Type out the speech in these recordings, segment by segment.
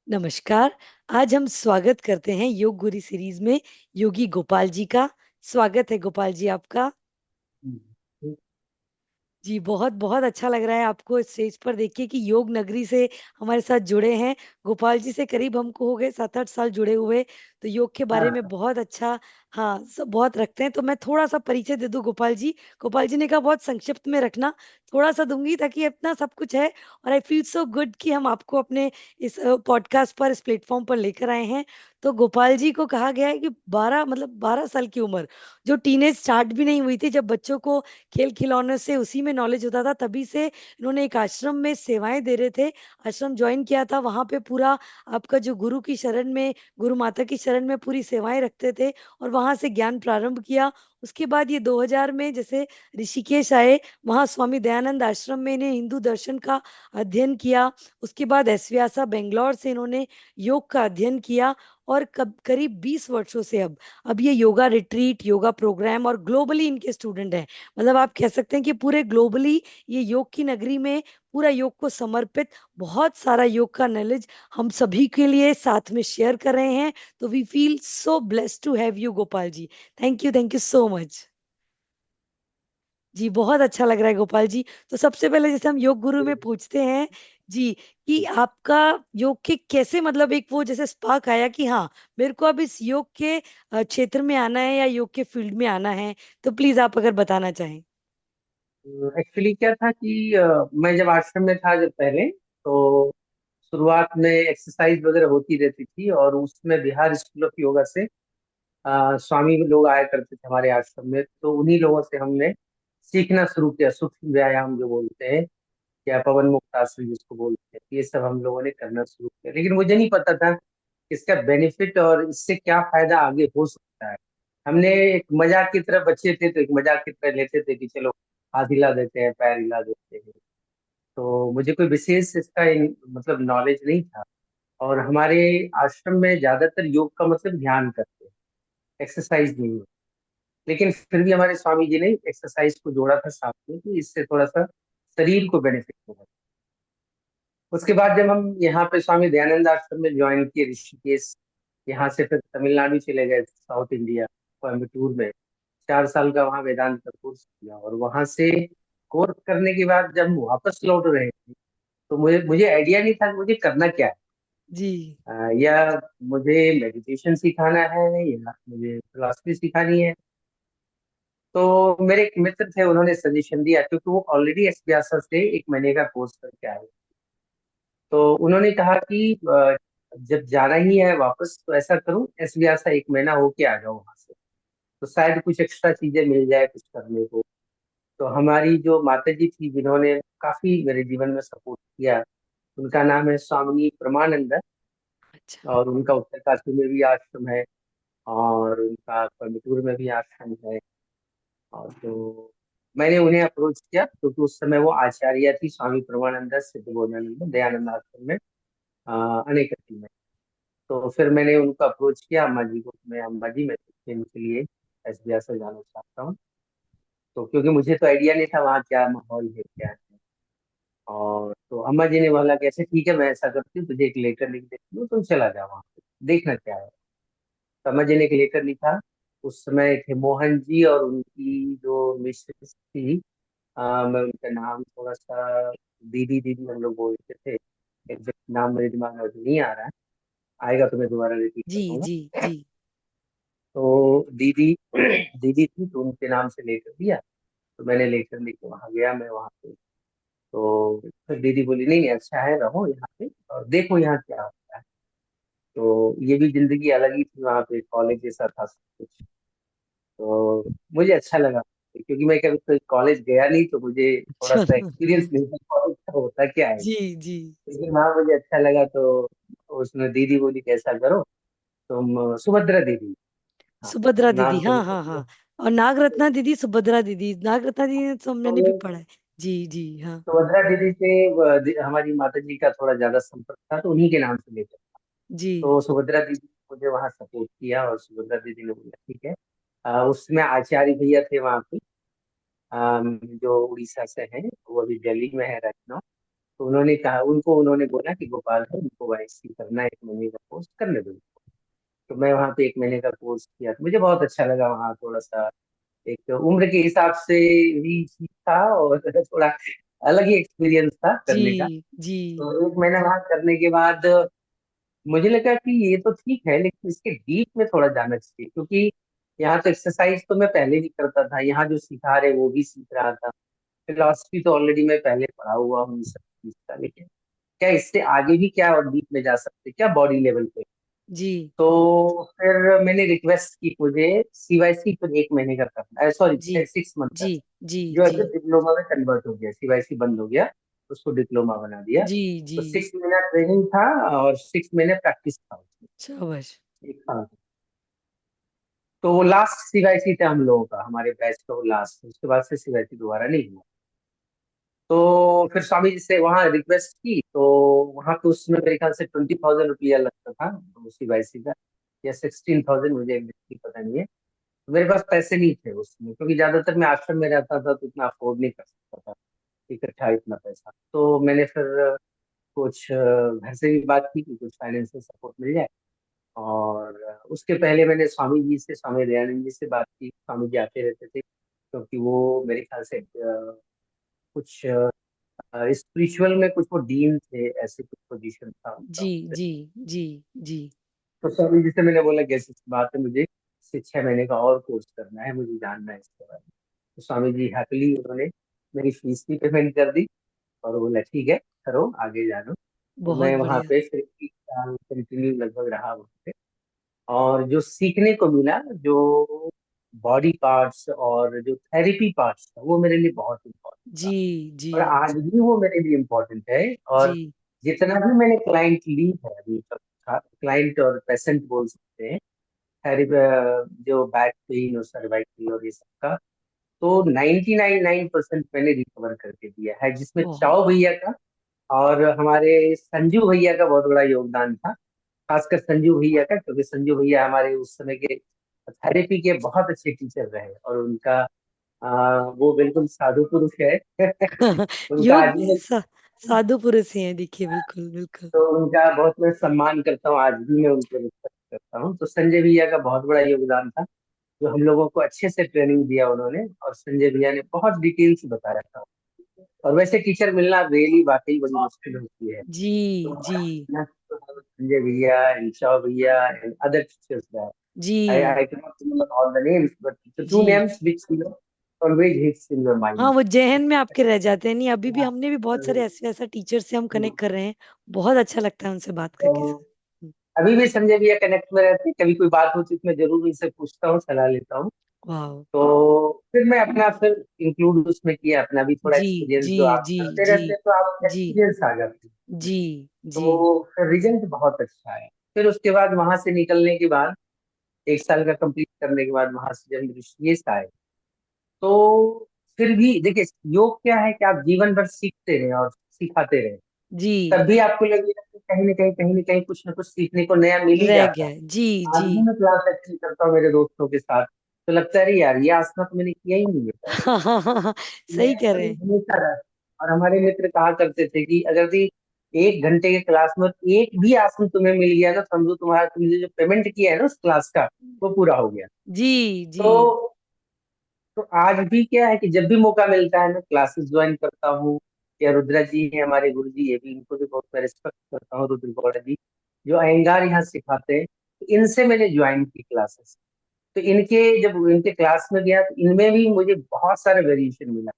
नमस्कार। आज हम स्वागत करते हैं योग गुरु सीरीज में योगी गोपाल जी का। स्वागत है गोपाल जी आपका। हम्म। जी बहुत बहुत अच्छा लग रहा है आपको स्टेज पर देखिए कि योग नगरी से हमारे साथ जुड़े हैं। गोपाल जी से करीब हमको हो गए 7-8 साल जुड़े हुए। तो योग के बारे में हाँ। बहुत अच्छा, हाँ, सब बहुत रखते हैं। तो मैं थोड़ा सा परिचय दे दूं गोपाल जी। गोपाल जी ने कहा बहुत संक्षिप्त में रखना, थोड़ा सा दूंगी ताकि अपना सब कुछ है। और आई फील सो गुड कि हम आपको अपने इस पॉडकास्ट पर, इस प्लेटफॉर्म पर लेकर आए हैं। तो गोपाल जी को कहा गया है कि 12 साल की उम्र, जो टीनेज स्टार्ट भी नहीं हुई थी, जब बच्चों को खेल खिलौनों से उसी में नॉलेज होता था, तभी से इन्होंने एक आश्रम में सेवाएं दे रहे थे। आश्रम ज्वाइन किया था, वहां पे पूरा आपका जो गुरु की शरण में, गुरु माता की शरण में पूरी सेवाएं रखते थे और वहां से ज्ञान प्रारंभ किया। उसके बाद ये 2000 में जैसे ऋषिकेश आए, वहां स्वामी दयानंद आश्रम में इन्हें हिंदू दर्शन का अध्ययन किया। उसके बाद एस व्यासा बेंगलोर से इन्होंने योग का अध्ययन किया। और करीब 20 वर्षों से अब ये योगा रिट्रीट, योगा प्रोग्राम और ग्लोबली इनके स्टूडेंट हैं। मतलब आप कह सकते हैं कि पूरे ग्लोबली ये योग की नगरी में पूरा योग को समर्पित बहुत सारा योग का नॉलेज हम सभी के लिए साथ में शेयर कर रहे हैं। तो we feel so blessed to have you Gopal ji. Thank you so much. जी बहुत अच्छा लग रहा है गोपाल जी। तो सबसे पहले जैसे हम योग गुरु में पूछते हैं जी, कि आपका योग के कैसे, मतलब एक वो जैसे स्पार्क आया कि हाँ, मेरे को अब इस योग के क्षेत्र में आना है या योग के फील्ड में आना है। तो प्लीज आप अगर बताना चाहें। एक्चुअली क्या था कि मैं जब आश्रम में था जब पहले, तो शुरुआत में एक्सरसाइज वगैरह होती रहती थी और उसमें बिहार स्कूल ऑफ योगा से स्वामी लोग आया करते थे हमारे आश्रम में। तो उन्हीं लोगों से हमने सीखना शुरू किया, सूक्ष्म व्यायाम जो बोलते हैं या पवन मुक्त आसन जिसको बोलते हैं, ये सब हम लोगों ने करना शुरू किया। लेकिन मुझे नहीं पता था इसका बेनिफिट और इससे क्या फायदा आगे हो सकता है। हमने एक मजाक की तरफ, बच्चे थे तो एक मजाक की तरह लेते थे कि चलो हाथ हिला देते हैं, पैर हिला देते हैं। तो मुझे कोई विशेष इसका मतलब नॉलेज नहीं था। और हमारे आश्रम में ज्यादातर योग का मतलब ध्यान करते हैं, एक्सरसाइज नहीं है। लेकिन फिर भी हमारे स्वामी जी ने एक्सरसाइज को जोड़ा था साथ में कि इससे थोड़ा सा शरीर को बेनिफिट होगा। उसके बाद जब हम यहाँ पे स्वामी दयानंद आश्रम में ज्वाइन किए ऋषिकेश, यहाँ से फिर तमिलनाडु चले गए, साउथ इंडिया, कोयम्बटूर में 4 साल का वहाँ वेदांत का कोर्स किया। और वहां से कोर्स करने के बाद जब हम वापस लौट रहे थे, तो मुझे मुझे आइडिया नहीं था कि मुझे करना क्या है। जी या मुझे मेडिटेशन सिखाना है या मुझे फिलॉसफी सिखानी है। तो मेरे एक मित्र थे, उन्होंने सजेशन दिया क्योंकि वो ऑलरेडी एस व्यासा से 1 महीने का कोर्स करके आए। तो उन्होंने कहा कि जब जाना ही है वापस तो ऐसा करो, एस व्यासा 1 महीना होके आ जाओ वहां से, तो शायद कुछ एक्स्ट्रा चीजें मिल जाए कुछ करने को। तो हमारी जो माता जी थी जिन्होंने काफी मेरे जीवन में सपोर्ट किया, उनका नाम है स्वामिनी प्रमानंद, अच्छा। और उनका उत्तरकाशी में भी आश्रम है और उनका कोयम्बटूर में भी आश्रम है। और तो मैंने उन्हें अप्रोच किया क्योंकि उस समय वो आचार्य थी स्वामी प्रमानंद सिद्ध बोधानंद दयानंद आश्रम में, अनेकटी में। तो फिर मैंने उनको अप्रोच किया अम्मा जी को, मैं अम्मा जी मैं इनके लिए एस बी आई से जाना चाहता हूँ। तो क्योंकि मुझे तो आइडिया नहीं था वहाँ क्या माहौल है क्या है। और तो अम्मा जी ने बोला कि ऐसे ठीक है, मैं ऐसा करती हूँ, तुझे एक लेटर लिख देती हूँ, तुम चला जा वहाँ पे, देखना क्या है। तो अम्मा जी ने एक लेटर लिखा। उस समय थे मोहन जी और उनकी जो मिसेस थी, मैं उनका नाम थोड़ा सा दीदी दीदी हम लोग बोलते थे, एग्जैक्ट नाम मेरे दिमाग में अभी नहीं आ रहा है, आएगा तो मैं दोबारा रिपीट जी कर दूंगा। जी जी। तो दीदी दीदी थी तो उनके नाम से लेटर दिया। तो मैंने लेटर लिख के वहां गया, मैं वहां पे। तो फिर दीदी बोली नहीं नहीं अच्छा है, रहो यहाँ पे और देखो यहाँ क्या होता है। तो ये भी जिंदगी अलग ही थी, वहाँ पे कॉलेज जैसा था सब कुछ। तो मुझे अच्छा लगा क्योंकि मैं कभी कोई कॉलेज गया नहीं, तो मुझे थोड़ा सा चलो। एक्सपीरियंस नहीं था कॉलेज का होता क्या है। जी जी। लेकिन वहाँ मुझे अच्छा लगा। तो उसमें दीदी बोली कैसा करो तुम, सुभद्रा दीदी, हाँ सुभद्रा दीदी, नाम तो हाँ हाँ हाँ। और नागरत्ना दीदी, सुभद्रा दीदी, नागरत्ना दीदी तो मैंने भी तो पढ़ा है। जी जी हाँ। सुभद्रा दीदी से हमारी माता जी का थोड़ा ज्यादा संपर्क था, तो उन्हीं के नाम से लेकर। जी तो सुभद्रा दीदी ने मुझे वहाँ सपोर्ट किया और सुभद्रा दीदी ने बोला ठीक है। उसमें आचार्य भैया थे वहाँ पे, जो उड़ीसा से हैं, वो अभी दिल्ली में है right now। तो उन्होंने कहा, उन्होंने बोला कि गोपाल है, उनको वाईसी करना है, 1 महीने का कोर्स करने दो। तो मैं वहाँ पे 1 महीने का कोर्स किया, तो मुझे बहुत अच्छा लगा वहाँ। थोड़ा सा एक उम्र के हिसाब से भी ठीक था, और थोड़ा अलग ही एक्सपीरियंस था जी करने का। जी तो 1 महीना वहाँ करने के बाद मुझे लगा कि ये तो ठीक है, लेकिन इसके डीप में थोड़ा जाना चाहिए, क्योंकि यहाँ तो एक्सरसाइज तो मैं पहले भी करता था, यहाँ जो सिखा रहे वो भी सीख रहा था। फिलोसफी तो ऑलरेडी मैं पहले पढ़ा हुआ हूँ इस सब चीज का, लेकिन क्या इससे आगे भी क्या और डीप में जा सकते, क्या बॉडी लेवल पे। जी तो फिर मैंने रिक्वेस्ट की, मुझे सीवाईसी फिर 1 महीने का करना है, सॉरी जी 6 मंथ का, जी जी जो जी अभी डिप्लोमा में कन्वर्ट हो गया, सीवाईसी बंद हो गया, उसको डिप्लोमा बना दिया। जी जी। तो 6 महीना ट्रेनिंग था और 6 महीने प्रैक्टिस था उसमें, शाबाश। एक साल। तो वो लास्ट सीवाईसी था हम लोगों का, हमारे बैच का वो लास्ट, उसके बाद से सीवाईसी दोबारा नहीं हुआ। तो फिर स्वामी जी से वहाँ रिक्वेस्ट की, तो वहाँ पे उसमें मेरे ख्याल से 20,000 रुपया लगता था, तो सीवाईसी का, या 16,000, मुझे एग्जैक्टली पता नहीं है। तो मेरे पास पैसे नहीं थे उसमें, क्योंकि ज्यादातर मैं आश्रम में रहता था, तो इतना अफोर्ड नहीं कर सकता था इकट्ठा इतना पैसा। तो मैंने फिर कुछ घर से भी बात की कि कुछ फाइनेंशियल सपोर्ट मिल जाए। और उसके पहले मैंने स्वामी जी से, स्वामी दयानंद जी से बात की। स्वामी जी आते रहते थे, क्योंकि वो मेरे ख्याल से कुछ स्पिरिचुअल में कुछ वो डीन थे, ऐसे कुछ पोजीशन था उनका जी वहाँ पे। जी जी जी तो स्वामी जी से मैंने बोला कि ऐसी बात है, मुझे 6 महीने का और कोर्स करना है, मुझे जानना है इसके बारे में। तो स्वामी जी हैप्पीली उन्होंने मेरी फीस भी पेमेंट कर दी, और बोला ठीक है, करो आगे जानो। तो बहुत मैं वहाँ बढ़िया। पे फिर 1 साल कंटिन्यू लगभग रहा वहाँ पे। और जो सीखने को मिला, जो बॉडी पार्ट्स और जो थेरेपी पार्ट्स था, वो मेरे लिए बहुत इम्पोर्टेंट था, जी जी और आज भी वो मेरे लिए इम्पोर्टेंट है। और जी जितना भी मैंने क्लाइंट ली है अभी तक, क्लाइंट और पेशेंट बोल सकते हैं, जो बैक पेन और सर्वाइकल और ये सब का, तो 99% मैंने रिकवर करके दिया है, जिसमें बहुत। चाओ भैया का और हमारे संजू भैया का बहुत बड़ा योगदान था। खासकर संजू भैया का, क्योंकि संजू भैया हमारे उस समय के थेरेपी के बहुत अच्छे टीचर रहे, और उनका वो बिल्कुल साधु पुरुष है। उनका आज योग भी मैं, साधु पुरुष ही है, देखिए, बिल्कुल बिल्कुल। तो उनका बहुत मैं सम्मान करता हूँ, आज भी मैं उनको रिस्पेक्ट करता हूँ। तो संजय भैया का बहुत बड़ा योगदान था, जो हम लोगों को अच्छे से ट्रेनिंग दिया उन्होंने, और संजय भैया ने बहुत डिटेल से बताया था। और वैसे टीचर मिलना रियली वाकई बड़ी मुश्किल होती है। जी जी तो संजय भैया एंड शाह भैया and other teachers, ji I cannot remember all the names, but the two ji. names which always hits in your हाँ, mind. वो जहन में आपके रह जाते हैं। नहीं, अभी भी हमने भी बहुत सारे ऐसे ऐसा टीचर से हम कनेक्ट कर रहे हैं। बहुत अच्छा लगता है उनसे बात करके तो सर। अभी भी संजय भैया कनेक्ट में रहते हैं, कभी कोई बात होती तो मैं जरूर उनसे पूछता हूँ, सलाह लेता हूँ। वाह। तो फिर मैं अपना फिर इंक्लूड उसमें किया, अपना भी थोड़ा जी एक्सपीरियंस, जी जो आप जी करते जी रहते हैं तो आप जी एक्सपीरियंस आ जाते हैं। जी जी तो फिर रिजल्ट बहुत अच्छा है। फिर उसके बाद वहां से निकलने के बाद, 1 साल का कंप्लीट करने के बाद, वहां से जब हम ऋषिकेश आए, तो फिर भी देखिए, योग क्या है कि आप जीवन भर सीखते रहे और सिखाते रहे, जी। तब भी आपको लगेगा कि कहीं ना कहीं कुछ ना कुछ सीखने को नया मिल ही रह जाता गया है। है। जी आज जी। भी मैं क्लास अटेंड करता हूँ मेरे दोस्तों के साथ, तो लगता है अरे यार, ये आसना तो मैंने किया ही नहीं है पहले। हाँ हाँ हाँ हाँ, ये सही कह रहे हैं। हमेशा रहा। और हमारे मित्र कहा करते थे कि अगर भी 1 घंटे के क्लास में एक भी आसन तुम्हें मिल गया ना, समझो तुम्हारा, तुमने जो पेमेंट किया है ना उस क्लास का, वो पूरा हो गया। जी जी तो तो आज भी क्या है कि जब भी मौका मिलता है मैं क्लासेस ज्वाइन करता हूँ। या रुद्रा जी हैं हमारे गुरु जी, ये भी, इनको भी बहुत मैं रिस्पेक्ट करता हूँ, रुद्र गौड़ जी, जो अयंगार यहाँ सिखाते हैं, तो इनसे मैंने ज्वाइन की क्लासेस। तो इनके जब इनके क्लास में गया, तो इनमें भी मुझे बहुत सारे वेरिएशन मिला,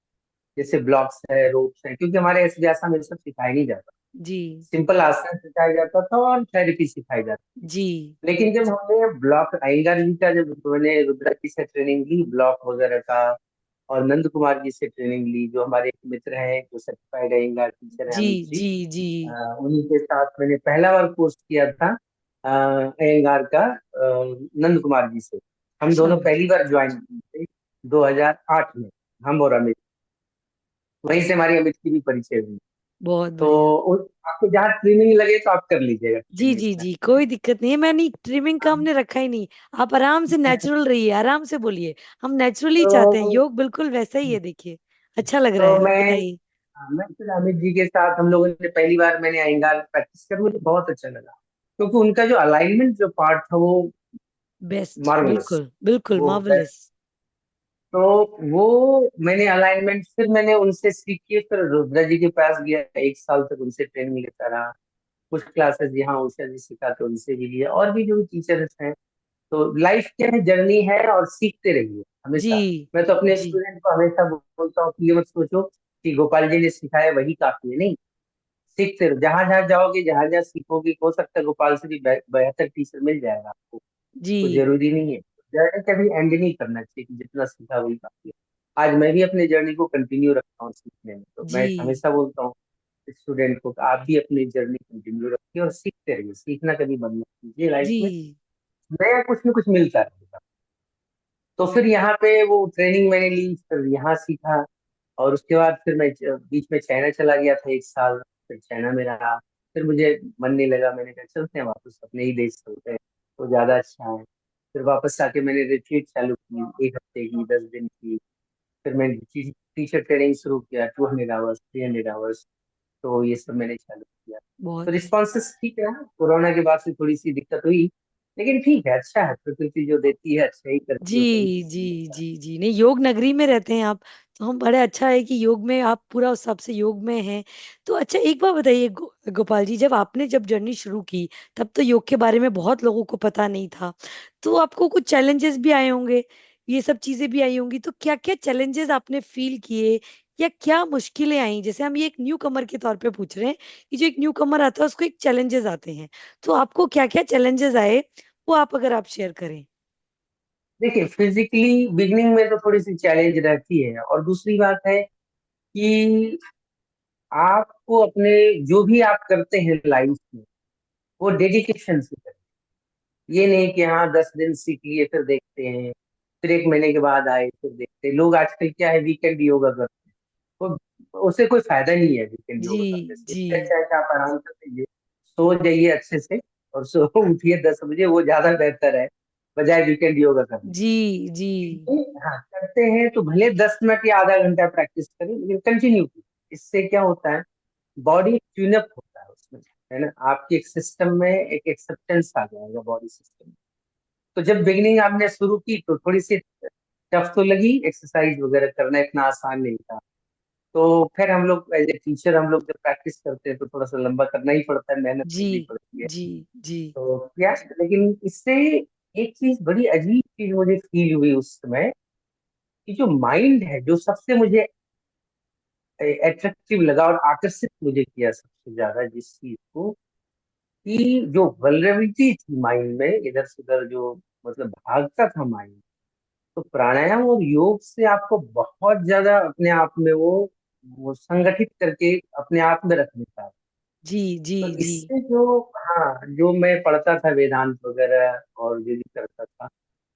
जैसे ब्लॉक्स है, रोप्स है, क्योंकि हमारे ऐसे जैसा में सब सिखाया नहीं जाता, जी सिंपल आसन सिखाया जाता था और थेरेपी सिखाई जाती। जी। लेकिन जब हमने ब्लॉक अयंगार जी का, जब मैंने रुद्रा जी से ट्रेनिंग ली ब्लॉक वगैरह का, और नंद कुमार जी से ट्रेनिंग ली, जो हमारे एक मित्र हैं, जो सर्टिफाइड अयंगार टीचर हैं, जी अमित जी, जी जी। उन्हीं के साथ मैंने पहला बार कोर्स किया था अयंगार का, नंद कुमार जी से। हम दोनों शाबाश। पहली बार ज्वाइन किए थे 2008 में, हम और अमित। वहीं से हमारी अमित की भी परिचय हुई। बहुत तो बढ़िया। आपको जहाँ ट्रेनिंग लगे तो आप कर लीजिएगा जी ट्रेनिंग जी में। जी, कोई दिक्कत नहीं है। मैं नहीं, ट्रिमिंग का हमने रखा ही नहीं। आप आराम से नेचुरल रहिए, आराम से बोलिए। हम नेचुरली चाहते हैं, तो योग बिल्कुल वैसा ही है, देखिए। अच्छा लग रहा तो है, मैं बताइए। हाँ, मैं फिर अमित जी के साथ हम लोगों ने पहली बार मैंने अयंगार प्रैक्टिस कर, मुझे बहुत अच्छा लगा, क्योंकि उनका जो अलाइनमेंट जो पार्ट था वो बेस्ट, मार्वलस, बिल्कुल बिल्कुल वो बेस्ट। मार्वलस। तो वो मैंने अलाइनमेंट फिर मैंने उनसे सीख के फिर रुद्रा जी के पास गया, 1 साल तक उनसे ट्रेनिंग लेता रहा। कुछ क्लासेस यहाँ उषा जी सिखाते उनसे भी लिए, और भी जो भी टीचर्स हैं। तो लाइफ क्या है, जर्नी है, और सीखते रहिए जी हमेशा। मैं तो अपने जी स्टूडेंट को हमेशा बोलता हूँ कि ये मत सोचो कि गोपाल जी ने सिखाया वही काफी है, नहीं। सीखते रहो, जहां जहां जाओगे, जहां जहां सीखोगे, हो सकता है गोपाल से भी बेहतर टीचर मिल जाएगा आपको। जी वो जरूरी नहीं है। जर्नी कभी एंड नहीं करना चाहिए कि जितना सीखा वही काफी है। आज मैं भी अपने जर्नी को कंटिन्यू रखता हूँ सीखने में, तो मैं जी हमेशा बोलता हूँ स्टूडेंट को कि आप भी अपनी जर्नी कंटिन्यू रखिए और सीखते रहिए, सीखना कभी बंद मत कीजिए लाइफ में। जी नया कुछ न कुछ मिलता रहेगा। तो फिर यहाँ पे वो ट्रेनिंग मैंने ली, फिर यहाँ सीखा। और उसके बाद फिर मैं बीच में चाइना चला गया था 1 साल, फिर चाइना में रहा। फिर मुझे मन नहीं लगा, मैंने कहा चलते हैं वापस अपने ही देश चलते हैं, तो ज्यादा अच्छा है। फिर वापस आके मैंने रिट्रीट चालू की, 1 हफ्ते की, 10 दिन की। फिर मैंने टीचर ट्रेनिंग शुरू किया, 200 आवर्स, 300 आवर्स। तो ये सब मैंने चालू किया। तो बहुत। रिस्पॉन्सेस ठीक रहा, कोरोना के बाद से थोड़ी सी दिक्कत हुई, लेकिन ठीक है, अच्छा है, प्रकृति जो देती है अच्छा ही करती है, कभी जी किसी जी को अच्छा। जी जी, नहीं योग नगरी में रहते हैं आप, तो हम बड़े अच्छा है कि योग में आप पूरा उस हिसाब से योग में हैं। तो अच्छा एक बात बताइए गोपाल जी, जब जर्नी शुरू की तब तो योग के बारे में बहुत लोगों को पता नहीं था, तो आपको कुछ चैलेंजेस भी आए होंगे, ये सब चीजें भी आई होंगी, तो क्या क्या चैलेंजेस आपने फील किए या क्या मुश्किलें आई? जैसे हम ये एक न्यू कमर के तौर पे पूछ रहे हैं कि जो एक न्यू कमर आता है उसको एक चैलेंजेस आते हैं, तो आपको क्या क्या चैलेंजेस आए, वो आप अगर आप शेयर करें। देखिए, फिजिकली बिगनिंग में तो थोड़ी सी चैलेंज रहती है, और दूसरी बात है कि आपको अपने जो भी आप करते हैं लाइफ में, वो डेडिकेशन से करें। ये नहीं कि हाँ 10 दिन सीख लिए फिर देखते हैं, फिर 1 महीने के बाद आए फिर देखते हैं। लोग आजकल क्या है, वीकेंड योगा करते हैं, तो उससे कोई फायदा नहीं है वीकेंड जी योगा करने से। जी इससे अच्छा है कि आप आराम कर लीजिए, सो जाइए अच्छे से, और सो उठिए 10 बजे, वो ज्यादा बेहतर है बजाय वीकेंड योगा करने जी जी के। हाँ, करते हैं तो भले 10 मिनट या आधा घंटा प्रैक्टिस करें, लेकिन कंटिन्यू कीजिए। इससे क्या होता है, बॉडी ट्यूनअप होता है उसमें, है ना, आपके एक सिस्टम में एक एक्सेप्टेंस आ जाएगा बॉडी सिस्टम। तो जब बिगिनिंग आपने शुरू की तो थोड़ी सी टफ तो लगी, एक्सरसाइज वगैरह करना इतना आसान नहीं था। तो फिर हम लोग एज ए टीचर, हम लोग जब प्रैक्टिस करते हैं तो थोड़ा सा लंबा करना ही पड़ता है, मेहनत जी करनी पड़ती है। जी जी तो क्या, लेकिन इससे एक चीज, बड़ी अजीब चीज मुझे फील हुई उस समय, कि जो माइंड है, जो सबसे मुझे अट्रैक्टिव लगा और आकर्षित मुझे किया सबसे ज्यादा जिस चीज को, कि जो वल्नरेबिलिटी थी माइंड में, इधर से उधर जो मतलब भागता था माइंड, तो प्राणायाम और योग से आपको बहुत ज्यादा अपने आप में वो संगठित करके अपने आप में रख लेता है। जी जी तो जी इससे जो, हाँ, जो मैं पढ़ता था वेदांत वगैरह और जो भी करता था,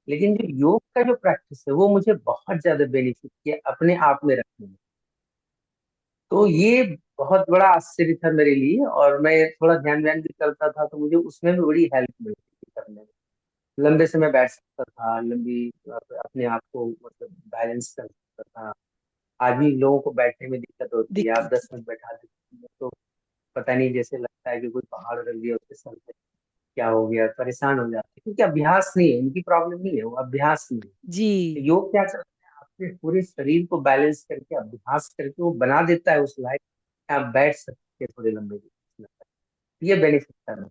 लेकिन जो योग का जो प्रैक्टिस है वो मुझे बहुत ज्यादा बेनिफिट किया अपने आप में रखने में। तो ये बहुत बड़ा आश्चर्य था मेरे लिए, और मैं थोड़ा ध्यान व्यान भी करता था, तो मुझे उसमें भी बड़ी हेल्प मिलती थी करने में। लंबे समय बैठ सकता था, लंबी अपने आप को मतलब बैलेंस कर सकता था। आज भी लोगों को बैठने में दिक्कत होती है, आप दिक्कत। 10 मिनट बैठा देते हैं तो पता नहीं, जैसे लगता है कि कोई पहाड़ रख दिया उसके सर पे, क्या हो गया, परेशान हो जाते हैं, क्योंकि अभ्यास नहीं है, इनकी प्रॉब्लम नहीं है, वो अभ्यास नहीं है। तो जी योग क्या करता है, आपके पूरे शरीर को बैलेंस करके, अभ्यास करके वो बना देता है उस लायक कि आप बैठ सकते हैं थोड़े लंबे दिन। ये बेनिफिट है।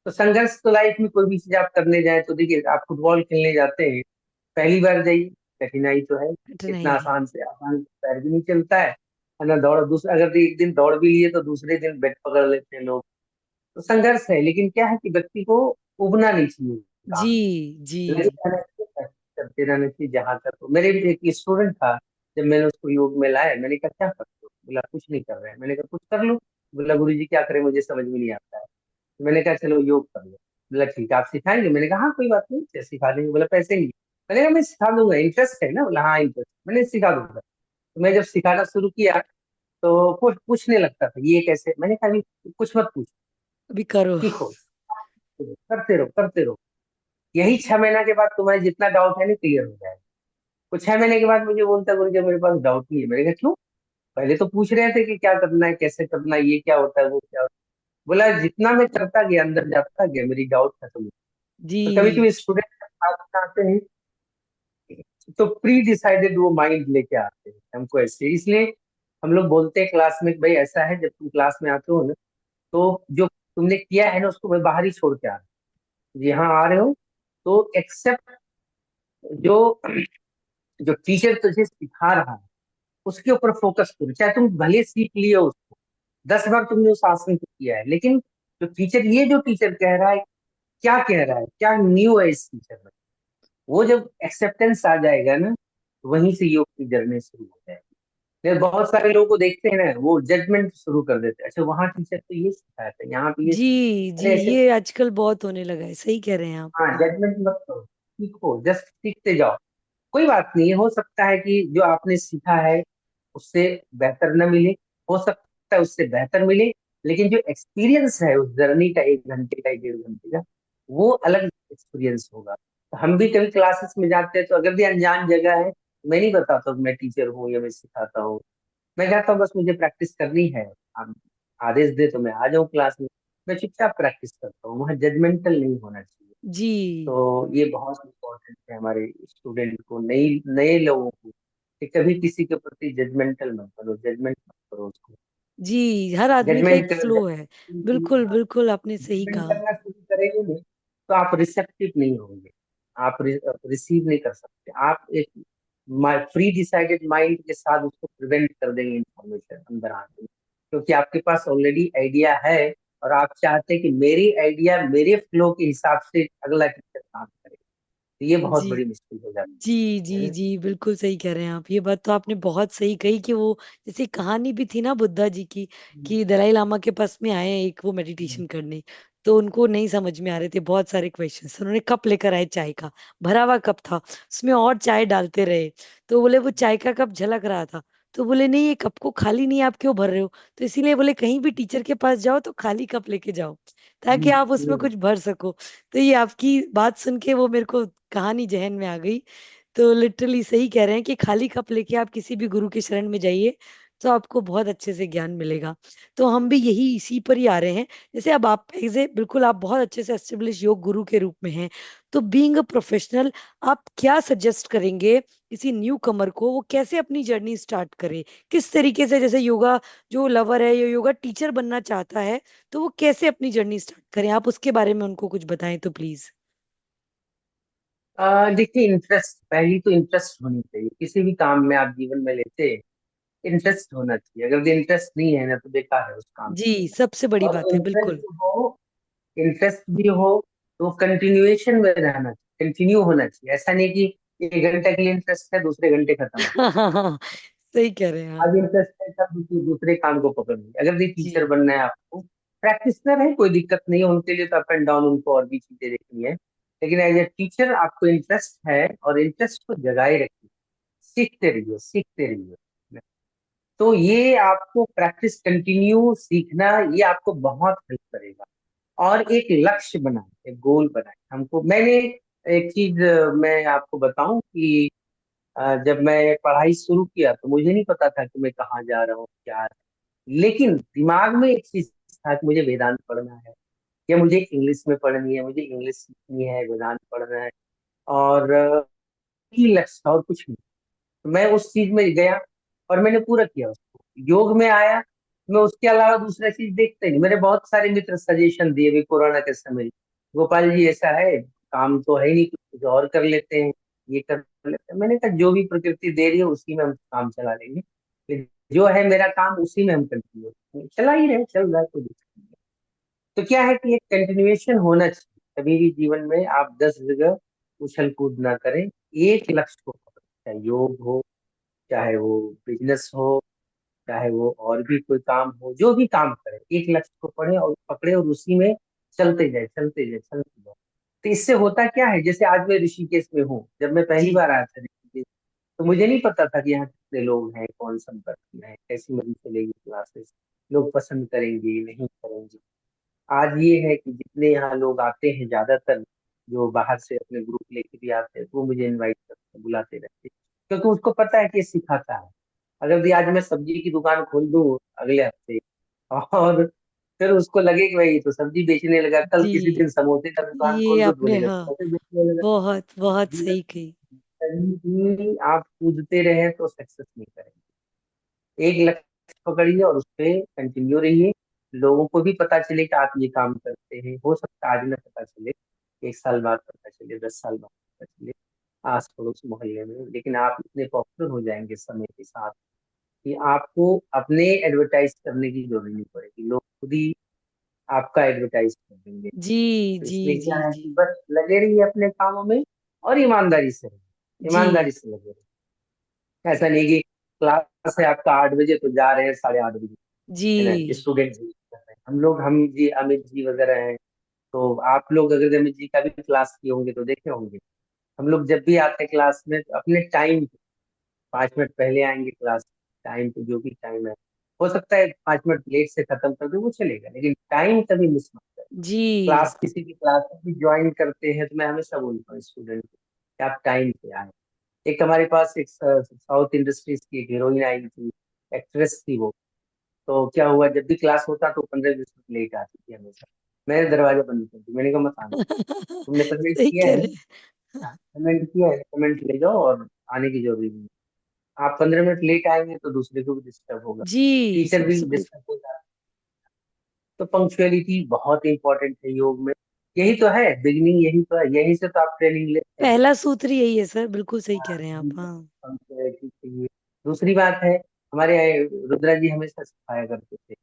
तो संघर्ष तो लाइफ में कोई भी चीज आप करने जाए, तो देखिए, आप फुटबॉल खेलने जाते हैं, पहली बार जाइए, कठिनाई तो है। हट इतना नहीं है। आसान से आसान पैर भी नहीं चलता है ना। दौड़ दूसरा, अगर एक दिन दौड़ भी लिए तो दूसरे दिन बेट पकड़ लेते हैं लोग। तो संघर्ष है, लेकिन क्या है कि व्यक्ति को उबना नहीं चाहिए जी काम, जी लगे रहना चाहिए, practice करते रहना चाहिए। जहां तक तो मेरे भी एक स्टूडेंट था, जब मैंने उसको योग में लाया, मैंने कहा क्या करते हो, बोला कुछ नहीं कर रहे हैं। मैंने कहा कुछ कर लो, बोला गुरु जी क्या करें, मुझे समझ में नहीं आता है। तो मैंने कहा चलो योग कर लो। बोला ठीक है, आप सिखाएंगे? मैंने कहा हाँ कोई बात नहीं, सिखा देंगे। बोला पैसे नहीं? मैंने कहा मैं सिखा दूंगा, इंटरेस्ट है ना? बोला हाँ इंटरेस्ट, मैंने सिखा दूंगा। तो मैं जब सिखाना शुरू किया तो पूछने लगता था ये कैसे। मैंने कहा अभी कुछ मत पूछ, अभी करो। सीखो, करते रहो करते रहो। यही 6 महीना के बाद तुम्हारे जितना डाउट है ना क्लियर हो जाएगा। कुछ 6 महीने के बाद मुझे बोलता गुरु जी मेरे पास डाउट नहीं है। मैंने कहा क्यों, पहले तो पूछ रहे थे कि क्या करना है, कैसे करना है, ये क्या होता है, वो क्या होता है। बोला जितना मैं करता गया, अंदर जाता गया, मेरी डाउट खत्म हुई। तो कभी जी कभी स्टूडेंट आते हैं तो प्री डिसाइडेड वो माइंड लेके आते हैं हमको ऐसे, इसलिए हम लोग बोलते हैं क्लास में कि भाई ऐसा है, जब तुम क्लास में आते हो ना, तो जो तुमने किया है ना उसको मैं बाहर ही छोड़ के आ रहा हूँ। यहाँ आ रहे हो तो एक्सेप्ट जो जो टीचर तुझे सिखा रहा है उसके ऊपर फोकस करो, चाहे तुम भले सीख लिए हो उसको, 10 बार तुमने उस आसन को किया है, लेकिन जो टीचर, ये जो टीचर कह रहा है, क्या कह रहा है, क्या न्यू है इस टीचर में, वो जब एक्सेप्टेंस आ जाएगा ना, तो वहीं से योग की जर्नी शुरू हो जाएगी। फिर बहुत सारे लोगों को देखते हैं ना, वो जजमेंट शुरू कर देते हैं, अच्छा वहाँ टीचर तो ये सिखाया था, यहाँ पे ये जी जी, अरे ऐसे। ये आजकल बहुत होने लगा है, सही कह रहे हैं आप। हाँ, जजमेंट मत करो, सीखो, जस्ट सीखते जाओ। कोई बात नहीं है, हो सकता है कि जो आपने सीखा है उससे बेहतर न मिले, हो सकता है उससे बेहतर मिले, लेकिन जो एक्सपीरियंस है उस जर्नी का, 1 घंटे का, 1 डेढ़ घंटे का, वो अलग एक्सपीरियंस होगा। तो हम भी कभी क्लासेस में जाते हैं तो अगर भी अनजान जगह है, मैं नहीं बताता कि मैं टीचर हूँ या मैं सिखाता हूँ। मैं कहता हूँ बस मुझे प्रैक्टिस करनी है, आप आदेश दे तो मैं आ जाऊँ क्लास में। मैं चुपचाप प्रैक्टिस करता हूँ, वहाँ जजमेंटल नहीं होना चाहिए। जी तो ये बहुत इम्पोर्टेंट है हमारे स्टूडेंट को, नई नए लोगों को, कि कभी किसी के प्रति जजमेंटल मत करो, जजमेंट मत करो उसको। जी, हर आदमी का जजमेंट एक कर फ्लो है। बिल्कुल बिल्कुल, आपने सही जजमेंट कहा। करना शुरू करेंगे ना, तो आप रिसेप्टिव नहीं होंगे, आप रिसीव नहीं कर सकते, आप एक फ्री डिसाइडेड माइंड के साथ उसको प्रिवेंट कर देंगे इंफॉर्मेशन अंदर आने में, क्योंकि आपके पास ऑलरेडी आइडिया है, और आप चाहते हैं कि मेरी आइडिया मेरे फ्लो के हिसाब से अगला टीचर काम करे, तो ये बहुत जी बड़ी मुश्किल हो जाती जी है जी ना। जी, बिल्कुल सही कह रहे हैं आप। ये बात तो आपने बहुत सही कही कि वो, जैसे कहानी भी थी ना बुद्धा जी की, हम्म, कि दलाई लामा के पास में आए एक वो हम्म, मेडिटेशन करने। तो उनको नहीं समझ में आ रहे थे, बहुत सारे क्वेश्चंस। उन्होंने कप लेकर आए चाय का, भरा हुआ कप था, उसमें और चाय डालते रहे। तो बोले वो चाय का कप झलक रहा था। तो बोले नहीं, ये कप को खाली नहीं, आप क्यों भर रहे हो? तो इसीलिए बोले कहीं भी टीचर के पास जाओ तो खाली कप लेके जाओ, ताकि आप उसमें हम्म, कुछ भर सको। तो ये आपकी बात सुन के वो मेरे को कहानी जहन में आ गई। तो लिटरली सही कह रहे हैं कि खाली कप लेके आप किसी भी गुरु के शरण में जाइए, तो आपको बहुत अच्छे से ज्ञान मिलेगा। तो हम भी यही इसी पर ही आ रहे हैं। जैसे अब आप एग्जे बिल्कुल, आप बहुत अच्छे से एस्टेब्लिश योग गुरु के रूप में हैं। तो बीइंग अ प्रोफेशनल, आप क्या सजेस्ट करेंगे किसी न्यू कमर को, वो कैसे अपनी जर्नी स्टार्ट करे? किस तरीके से, जैसे योगा जो लवर है या योगा टीचर बनना चाहता है, तो वो कैसे अपनी जर्नी स्टार्ट करें? आप उसके बारे में उनको कुछ बताएं तो प्लीज। देखिए, इंटरेस्ट, पहली तो इंटरेस्ट होनी चाहिए, किसी भी काम में आप जीवन में लेते, इंटरेस्ट होना चाहिए। अगर इंटरेस्ट नहीं है ना, तो बेकार है उस काम जी, से लेना। सबसे बड़ी और बात है, बिल्कुल। इंटरेस्ट भी हो तो कंटिन्यूएशन में रहना चाहिए, कंटिन्यू होना चाहिए। ऐसा नहीं कि 1 घंटे के लिए इंटरेस्ट है, दूसरे घंटे खत्म हो हाँ हाँ हाँ, सही कह रहे हैं आप। गया। आज इंटरेस्ट है, तब दूसरे काम को पकड़ लिया। अगर ये टीचर जी बनना है आपको, प्रैक्टिसनर है, कोई दिक्कत नहीं है, उनके लिए तो अप एंड डाउन, उनको और भी चीजें देखनी है। लेकिन एज ए टीचर आपको इंटरेस्ट है, और इंटरेस्ट को जगाए रखिए, सीखते रहिए, सीखते रहिए। तो ये आपको प्रैक्टिस, कंटिन्यू सीखना, ये आपको बहुत हेल्प करेगा। और एक लक्ष्य बनाए, एक गोल बनाए हमको। मैंने एक चीज मैं आपको बताऊं कि जब मैं पढ़ाई शुरू किया तो मुझे नहीं पता था कि मैं कहाँ जा रहा हूँ, क्या है। लेकिन दिमाग में एक चीज था कि मुझे वेदांत पढ़ना है, या मुझे इंग्लिश में पढ़नी है, मुझे इंग्लिश सीखनी है, वेदांत पढ़ना है। और ये लक्ष्य था और कुछ नहीं। तो मैं उस चीज में गया और मैंने पूरा किया उसको, योग में आया। मैं उसके अलावा दूसरा चीज देखते नहीं। मेरे बहुत सारे मित्र सजेशन दिए भी कोरोना के समय, गोपाल जी ऐसा है, काम तो है नहीं, कुछ और कर लेते हैं, ये कर लेते हैं। मैंने कहा जो भी प्रकृति दे रही है उसी में हम काम चला लेंगे, फिर जो है मेरा काम उसी में हम कंटिन्यू चला ही रहे, चल रहा है, कोई दिक्कत नहीं है। तो क्या है कि एक कंटिन्यूएशन होना चाहिए कभी भी जीवन में। आप 10 जगह उछल कूद ना करें, एक लक्ष्य को पकड़ें, चाहे योग हो, चाहे वो बिजनेस हो, चाहे वो और भी कोई काम हो, जो भी काम करें, एक लक्ष्य को पढ़े और पकड़े, और उसी में चलते जाए, चलते जाए, चलते जाए। तो इससे होता क्या है, जैसे आज मैं ऋषिकेश में हूँ, जब मैं पहली जी बार आया था ऋषिकेश, तो मुझे नहीं पता था कि यहाँ कितने लोग हैं, कौन संपर्क में है, कैसी मरी चलेगी क्लासेस, लोग पसंद करेंगे नहीं करेंगे। आज ये है कि जितने यहाँ लोग आते हैं, ज्यादातर जो बाहर से अपने ग्रुप लेके भी आते हैं, तो वो मुझे इनवाइट करते हैं, बुलाते रहते हैं, क्योंकि उसको पता है कि ये सिखाता है। अगर भी आज मैं सब्जी की दुकान खोल दूं अगले हफ्ते, और फिर उसको लगे कि भाई ये तो सब्जी बेचने लगा, कल किसी जी, दिन समोसे का दुकान ये खोल दो तो आपने, बोलेगा हाँ, समोसे बेचने लगा। बहुत बहुत जी, सही कही। कहीं भी आप कूदते रहे तो सक्सेस नहीं करेंगे। एक लक्ष्य पकड़िए और उस पे कंटिन्यू रहिए। लोगों को भी पता चले कि आप ये काम करते हैं। हो सकता है आज न पता चले, 1 साल बाद पता चले, 10 साल बाद पता चले, आस पड़ोस मोहल्ले में, लेकिन आप इतने पॉपुलर हो जाएंगे समय के साथ कि आपको अपने एडवर्टाइज करने की जरूरत नहीं पड़ेगी, लोग खुद ही आपका एडवर्टाइज कर देंगे। जी तो जी इसलिए जी क्या है जी कि बस लगे रहिए अपने कामों में और ईमानदारी से रहिए, ईमानदारी जी से लगे रहिए। ऐसा नहीं कि क्लास है आपका 8 बजे तो जा रहे हैं 8:30 बजे, है ना, जी स्टूडेंट भी कर रहे हैं। हम लोग, हम जी अमित जी वगैरह हैं, तो आप लोग अगर अमित जी का भी क्लास किए होंगे तो देखे होंगे, हम लोग जब भी आते हैं क्लास में तो अपने टाइम, 5 मिनट पहले आएंगे क्लास, टाइम पे जो भी टाइम है। हो सकता है 5 मिनट लेट से खत्म कर दे, वो चलेगा, लेकिन टाइम कभी मिस मत करें। जी क्लास, किसी की क्लास भी ज्वाइन करते हैं तो मैं हमेशा बोलता हूँ स्टूडेंट को कि आप टाइम पे आए। एक हमारे पास एक साउथ इंडस्ट्रीज की एक हीरोइन आई थी, एक्ट्रेस थी वो। तो क्या हुआ, जब भी क्लास होता तो 15-20 मिनट लेट आती थी हमेशा। मैंने दरवाजा बंद कर दिया, मैंने कहा मत आना, तुमने पेमेंट सही किया कह है रहे ना, हैं। पेमेंट किया है, पेमेंट ले जाओ और आने की जरूरत नहीं। आप 15 मिनट लेट आएंगे तो दूसरे को भी डिस्टर्ब होगा, जी, टीचर भी सबसे बड़ी डिस्टर्ब होगा। तो पंक्चुअलिटी बहुत इंपॉर्टेंट है योग में। यही तो है बिगनिंग, यही तो है, यही से तो आप ट्रेनिंग लेते हैं। पहला सूत्र यही है सर, बिल्कुल सही कह हाँ, रहे हैं आप, हाँ। पंक्चुअलिटी चाहिए। दूसरी बात है, हमारे रुद्रा जी हमेशा सिखाया करते थे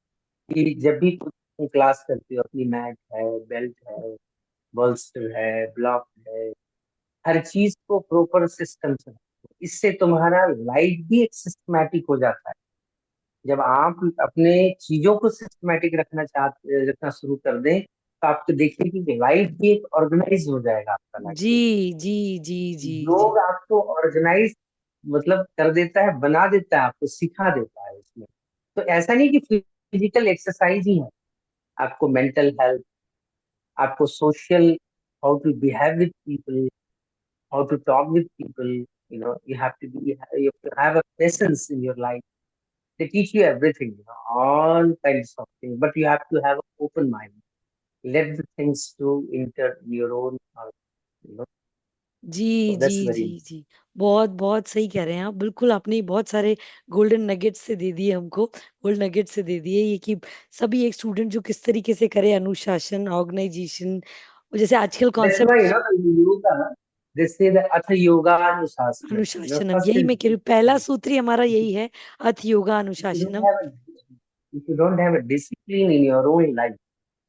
कि जब भी तुम क्लास करते हो, अपनी मैट है, बेल्ट है, बॉल्स्टर है, ब्लॉक है, हर चीज को प्रॉपर सिस्टम से रखो। इससे तुम्हारा लाइफ भी एक सिस्टमैटिक हो जाता है। जब आप अपने चीजों को सिस्टमैटिक रखना शुरू कर दें, तो आप तो देखिए कि लाइफ भी एक ऑर्गेनाइज हो जाएगा आपका जी लाइफ। जी जी जी जी योग आपको ऑर्गेनाइज मतलब कर देता है, बना देता है, आपको सिखा देता है उसमें। तो ऐसा नहीं कि फिजिकल एक्सरसाइज ही है, आपको मेंटल हेल्थ, आपको social, how to behave with people, how to talk with people. You have to you have to have a presence in your life. They teach you everything, all kinds of things, but you have to have an open mind. Let the things to enter your own heart. you know जी so जी that's very जी important. जी बहुत बहुत सही कह रहे हैं आप, बिल्कुल आपने बहुत सारे गोल्डन नगेट्स से दे दिए हमको, गोल्ड नगेट्स से दे दिए ये कि सभी एक स्टूडेंट जो किस तरीके से करे अनुशासन, ऑर्गेनाइजेशन, जैसे आजकल That's why, concept in yoga they say the atha yoga anusasana. अनुशासनम, First यही is मैं कह रही हूँ, पहला discipline. सूत्र ही हमारा If यही है, अथ yoga if you don't अनुशासनम। have a if you don't have a discipline in your own life,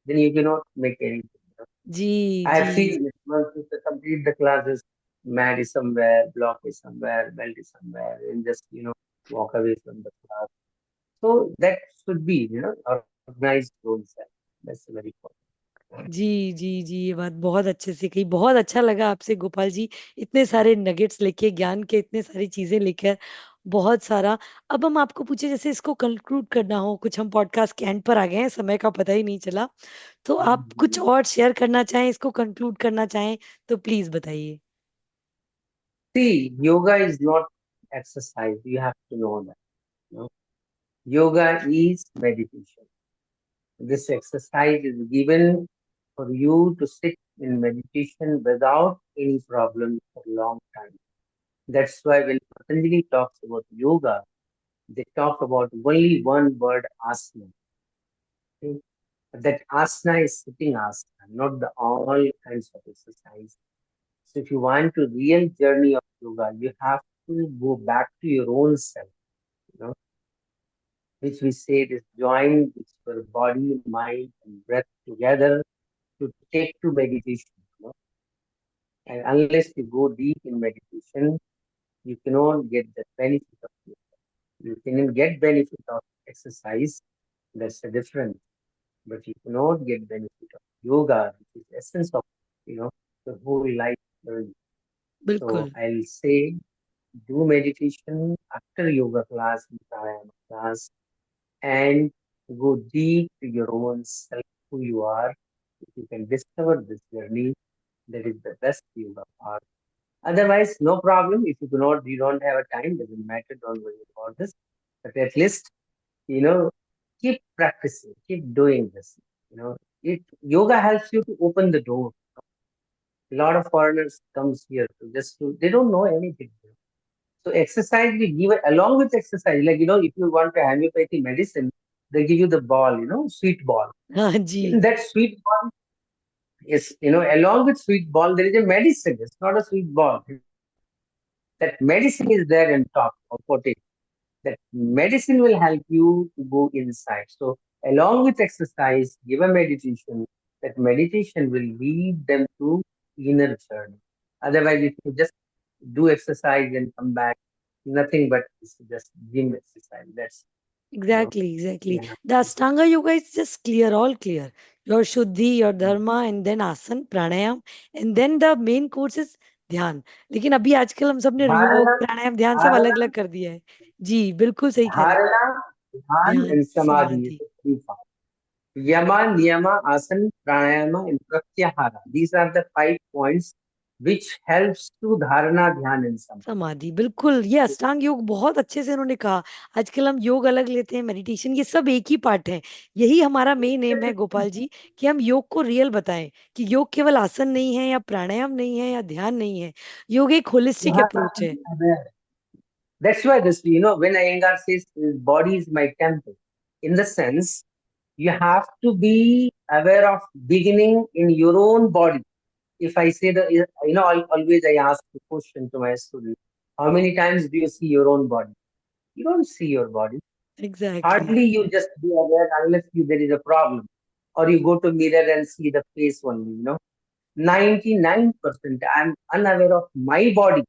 then you cannot make anything. Ji I ji have seen this once you complete the classes, mat is somewhere, block is somewhere, belt is somewhere, and just walk away from the class. So that should be organized role set. That's very important. जी जी जी, ये बात बहुत अच्छे से कही, बहुत अच्छा लगा आपसे गोपाल जी, इतने सारे नगेट्स लेके, ज्ञान के इतने सारी चीजें लेकर, बहुत सारा। अब हम आपको पूछे, जैसे इसको कंक्लूड करना हो, कुछ हम पॉडकास्ट के एंड पर आ गए हैं, समय का पता ही नहीं चला, तो आप कुछ और शेयर करना चाहें, इसको कंक्लूड करना चाहें, तो प्लीज बताइए। See, yoga is not exercise. You have to know that. You know? Yoga is meditation. This exercise is given for you to sit in meditation without any problem for a long time. That's why when Patanjali talks about yoga, they talk about only one word, asana. Okay? That asana is sitting asana, not the all kinds of exercise. So if you want to real journey of yoga, you have to go back to your own self, you know, which we said is join with your body, mind, and breath together to take to meditation. And unless you go deep in meditation, you cannot get the benefit of it. You can get benefit of exercise, that's the difference. But you cannot get benefit of yoga, which is essence of, the whole life learning. So बिल्कुल I'll say do meditation after yoga class, pranayama class, and go deep to your own self, who you are. If you can discover this journey, that is the best yoga part. Otherwise, no problem. If you don't have a time, doesn't matter. Don't worry about this. but at least, you know, keep practicing, keep doing this. You know, it yoga helps you to open the door. A lot of foreigners comes here to just to they don't know anything. So exercise we give it along with exercise. Like, if you want a homeopathy medicine, they give you the ball, sweet ball. हाँ जी. In that sweet ball is, along with sweet ball, there is a medicine. It's not a sweet ball. That medicine is there in top of potato. That medicine will help you to go inside. So along with exercise, give a meditation. That meditation will lead them to inner journey. Otherwise, if you just do exercise and come back, nothing but it's just gym exercise. That's you know, Exactly, exactly. yeah. The Ashtanga Yoga is just clear, all clear. Your Shuddhi, your Dharma, and then Asan, Pranayam, and then the main course is ध्यान. लेकिन अभी आजकल हम सब ने योग धारणा प्राणायाम ध्यान सब अलग धारणा अलग कर दिया है. जी बिल्कुल सही कह रहे हैं. धारणा ध्यान ध्यान and samadhi is समाधि. the three parts. Yama, Niyama, Asana, Pranayama, and Pratyahara. These are the 5 points which helps to Dharana, Dhyan, and Samadhi. समाधि बिल्कुल, ये अष्टांग योग बहुत अच्छे से उन्होंने कहा. आजकल हम योग अलग लेते हैं, मेडिटेशन, ये सब एक ही पार्ट है. यही हमारा मेन एम है गोपाल जी, कि हम योग को रियल बताएं, कि योग केवल आसन नहीं है या प्राणायाम नहीं है या ध्यान नहीं है. योग एक You holistic have to approach है. be aware. That's why when Iyengar says body is my temple, in the sense, you have to be aware of beginning in your own body. If I say that, always I ask the question to my students, how many times do you see your own body? You don't see your body. Exactly. Hardly you just be aware unless there is a problem. Or you go to mirror and see the face only. 99% I'm unaware of my body.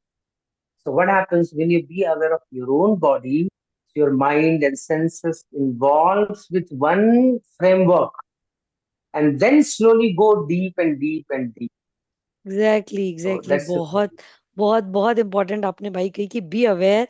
So what happens when you be aware of your own body, your mind and senses involves with one framework and then slowly go deep and deep and deep. Exactly, So exactly. that's the बहुत बहुत बहुत important आपने भाई कही, कि be aware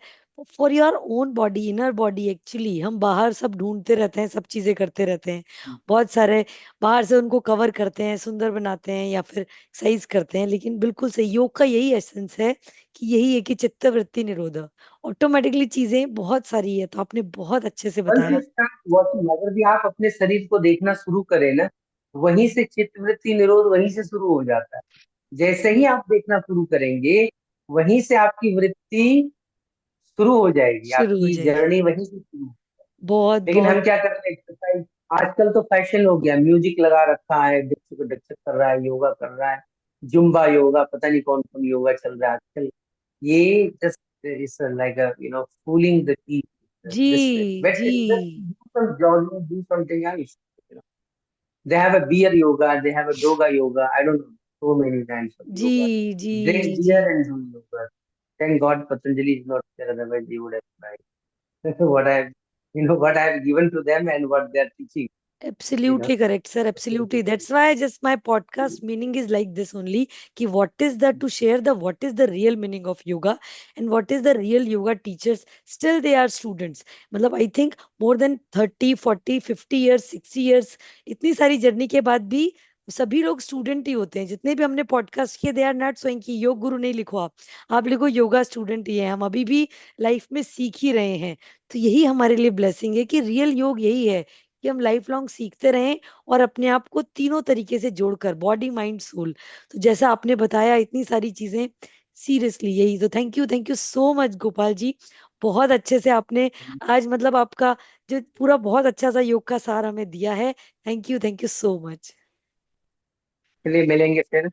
for your own body, inner body. Actually हम बाहर सब ढूंढते रहते हैं, सब चीजें करते रहते हैं, बहुत सारे बाहर से उनको कवर करते हैं, सुंदर बनाते हैं या फिर एक्सरसाइज करते हैं. लेकिन बिल्कुल सही, योग का यही एसेंस है, कि यही है कि चित्त वृत्ति निरोध. ऑटोमेटिकली चीजें बहुत सारी है, तो आपने बहुत अच्छे से once you बताया. start watching, अगर भी आप अपने शरीर को देखना शुरू करें ना, वहीं से चित्तवृत्ति निरोध वहीं से शुरू हो जाता है. जैसे ही आप देखना शुरू करेंगे, वहीं से आपकी वृत्ति शुरू हो जाएगी, शुरू हो आपकी जाएगी. जर्नी वहीं से शुरू. बहुत लेकिन हम बहुत. क्या करते हैं, एक्सरसाइज आजकल तो फैशन हो गया, म्यूजिक लगा रखा है, डिक्स डिक्स कर रहा है, योगा कर रहा है, जुम्बा योगा, पता नहीं कौन कौन योगा चल रहा है आजकल. ये just is like fooling the people जी. This way. बट जी. just do some jogging, do something else. you know they have a beer yoga, they have a doga yoga, I don't know, so many kinds of जी. yoga. जी. Drink जी. जी. beer and do yoga. Thank God Patanjali is not there, otherwise they would have tried what I have given to them and what they are teaching. you know Absolutely correct, sir. Absolutely. That's why just my podcast meaning is like this only. Ki what is the to share the what is the real meaning of yoga, and what is the real yoga teachers. Still they are students. मतलब I think more than 30, 40, 50 years, 60 years, इतनी सारी journey के बाद भी सभी लोग student ही होते हैं. जितने भी हमने पॉडकास्ट किए, दे आर नॉट सोइंग कि योग गुरु नहीं लिखो आप लिखो योगा स्टूडेंट ही है. हम अभी भी लाइफ में सीख ही रहे हैं. तो यही हमारे लिए ब्लेसिंग है, कि रियल योग यही है, कि हम लाइफ लॉन्ग सीखते रहें, और अपने आप को तीनों तरीके से जोड़कर, बॉडी माइंड सोल. तो जैसा आपने बताया इतनी सारी चीजें, सीरियसली यही तो. Thank you so much Gopal ji. बहुत अच्छे से आपने आज मतलब आपका जो पूरा बहुत अच्छा सा योग का सार हमें दिया है. Thank you so much. चलिए मिलेंगे फिर.